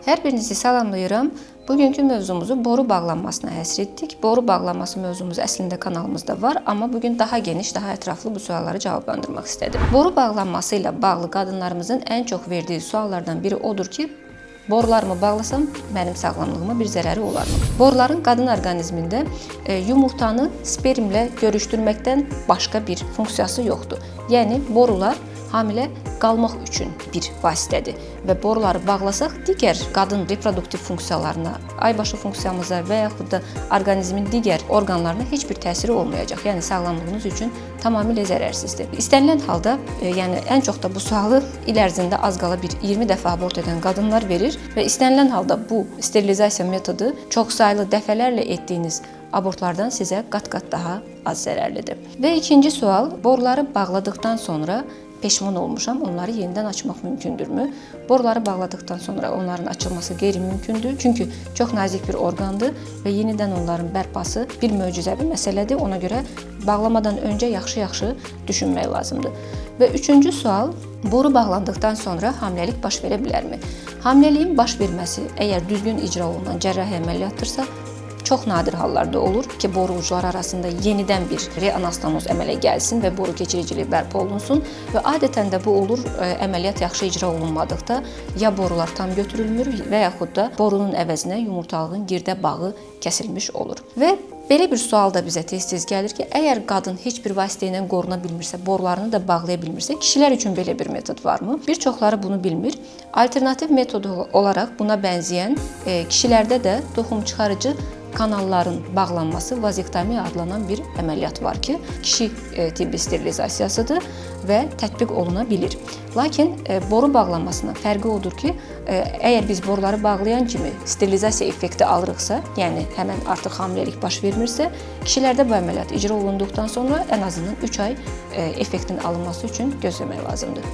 Hər birinizi salamlayıram. Bugünkü mövzumuzu boru bağlanmasına həsr etdik. Boru bağlanması mövzumuz əslində kanalımızda var, amma bugün daha geniş, daha ətraflı bu sualları cavablandırmaq istədim. Boru bağlanması ilə bağlı qadınlarımızın ən çox verdiyi suallardan biri odur ki, borularımı bağlasam mənim sağlamlığıma bir zərəri olarmı? Boruların qadın orqanizmində yumurtanı spermlə görüşdürməkdən başqa bir funksiyası yoxdur. Yəni borular hamilə qalmaq üçün bir vasitədir və boruları bağlasaq digər qadın reproduktiv funksiyalarına, aybaşı funksiyamıza və yaxud da orqanizmin digər orqanlarına heç bir təsiri olmayacaq. Yəni sağlamlığınız üçün tamamilə zərərsizdir. İstənilən halda, yəni ən çox da bu sualı il ərzində az qala bir 20 dəfə abort edən qadınlar verir və istənilən halda bu sterilizasiya metodu çoxsaylı dəfələrlə etdiyiniz abortlardan sizə qat-qat daha az zərərlidir. Və ikinci sual, boruları bağladıqdan sonra peşman olmuşam, onları yenidən açmaq mümkündürmü? Boruları bağladıqdan sonra onların açılması qeyri-mümkündür. Çünki çox nazik bir orqandır və yenidən onların bərpası bir möcüzəvi məsələdir. Ona görə bağlamadan öncə yaxşı-yaxşı düşünmək lazımdır. Və üçüncü sual, boru bağlandıqdan sonra hamiləlik baş verə bilərmi? Hamiləliyin baş verməsi əgər düzgün icra olunan cərrahi əməliyyatdırsa, çox nadir hallarda olur ki, boru ucları arasında yenidən bir reanastomoz əmələ gəlsin və boru keçiriciliyi bərpa olunsun və adətən də bu olur əməliyyat yaxşı icra olunmadıqda ya borular tam götürülmür və yaxud da borunun əvəzinə yumurtalığın girdə bağı kəsilmiş olur. Və belə bir sual da bizə tez-tez gəlir ki, əgər qadın heç bir vasitə ilə qoruna bilmirsə, borularını da bağlaya bilmirsə, kişilər üçün belə bir metod varmı? Bir çoxları bunu bilmir. Alternativ metod olaraq buna bənzəyən kişilərdə də toxum çıxarıcı kanalların bağlanması vazektomiya adlanan bir əməliyyat var ki, kişi tibbi sterilizasiyasıdır və tətbiq oluna bilir. Lakin boru bağlanmasının fərqi odur ki, əgər biz boruları bağlayan kimi sterilizasiya effekti alırıqsa, yəni həmən artıq hamiləlik baş vermirsə, kişilərdə bu əməliyyat icra olunduqdan sonra ən azından 3 ay effektin alınması üçün gözləmək lazımdır.